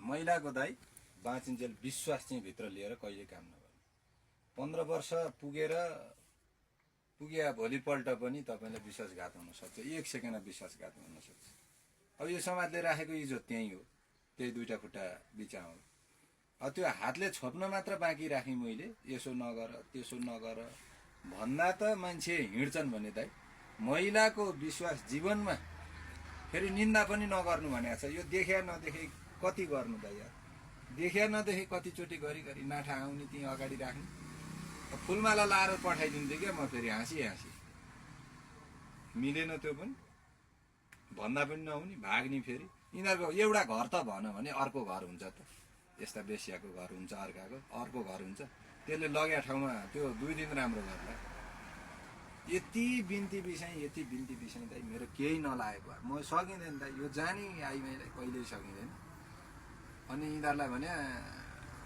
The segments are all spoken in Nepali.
महिलाको दाइ बाँचिन्जेल विश्वास चाहिँ भित्र लिएर कहिले काम नगर्नु। 15 वर्ष पुगे भोलिपल्ट पनि तपाईँलाई विश्वासघात हुन सक्छ, 1 सेकेन्डमा विश्वासघात हुन सक्छ। अब यो समाजले राखेको इज्जत त्यही हो, त्यही दुईटा खुट्टा बिचा हो। अब त्यो हातले छोप्न मात्र बाँकी राखेँ मैले, यसो नगर त्यसो नगर भन्दा त मान्छे हिँड्छन् भने दाइ महिलाको विश्वास जीवनमा फेरि निन्दा पनि नगर्नु भनेको छ। यो देखे नदेखे कति गर्नु दाइ यार, देखे नदेखे कतिचोटि गरी नाठा आउने त्यहीँ अगाडि राख्ने, फुलमाला लाएर पठाइदिन्थेँ क्या म। फेरि हाँसी मिलेन, त्यो पनि भन्दा पनि नहुने, भाग्ने। फेरि यिनीहरूको एउटा घर त भन भने अर्को घर हुन्छ त, यस्ता बेसियाको घर हुन्छ, अर्को घर हुन्छ, त्यसले लग्या ठाउँमा त्यो 2 दिन राम्रो गर्ला। यति बिन्ती बिसाइ दाइ मेरो केही नलागेको, म सकिँदैन दाइ, यो जाने आइमाईलाई कहिल्यै सकिँदैन। अनि यिनीहरूलाई भने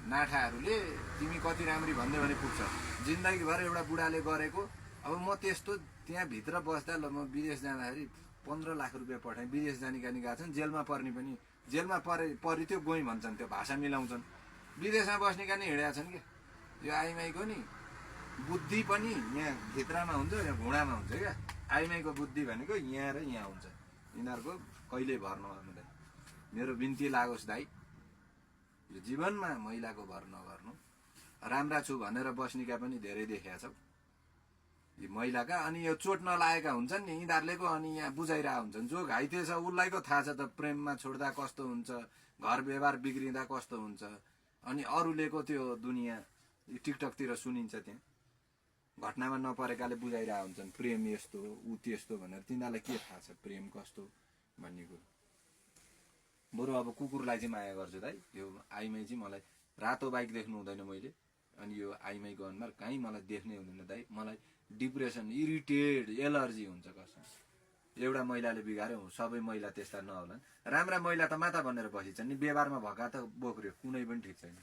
नाठाहरूले तिमी कति राम्री भन्दै भने पुग्छ, जिन्दगीभर एउटा बुढाले गरेको। अब म त्यस्तो त्यहाँभित्र बस्दा ल म विदेश जाँदाखेरि 15 लाख रुपियाँ पठाएँ, विदेश जाने गएको छन्, जेलमा पर्ने पनि जेलमा परि त्यो गई भन्छन्, त्यो भाषा मिलाउँछन्, विदेशमा बस्ने कानी हिँडेका छन् क्या। यो आइमाईको नि बुद्धि पनि यहाँ भित्रमा हुन्छ, यहाँ घुँडामा हुन्छ क्या। आइमाईको बुद्धि भनेको यहाँ र यहाँ हुन्छ, यिनीहरूको कहिले भर नगर्नु दाइ। मेरो बिन्ती लागोस् दाइ, यो जीवनमा महिलाको भर नगर्नु। राम्रा छु भनेर बस्नेका पनि धेरै देखेका छौ यी महिलाका। अनि यो चोट नलागेका हुन्छन् नि यिनीहरूले को, अनि यहाँ बुझाइरहेको हुन्छन्। जो घाइते छ उसलाई को थाहा छ त प्रेममा छोड्दा कस्तो हुन्छ, घर व्यवहार बिग्रिँदा कस्तो हुन्छ। अनि अरूले को त्यो दुनियाँ टिकटकतिर सुनिन्छ, त्यहाँ घटनामा नपरेकाले बुझाइरहेको हुन्छन् प्रेम यस्तो ऊ त्यस्तो भनेर। तिनीहरूलाई के थाहा छ प्रेम कस्तो भन्ने कुरो। बरु अब कुकुरलाई चाहिँ माया गर्छु दाइ। यो आइमाई चाहिँ मलाई रातो बाइक देख्नु हुँदैन मैले, अनि यो आइमाईको अनुहार कहीँ मलाई देख्नै हुँदैन दाइ। मलाई डिप्रेसन, इरिटेड, एलर्जी हुन्छ कसम। एउटा महिलाले बिगार्यो, सबै महिला त्यस्ता नहोलान्। राम्रा महिला त माता बनेर बसिन्छन् नि, व्यवहारमा भएका त बोक्रियो, कुनै पनि ठिक छैन।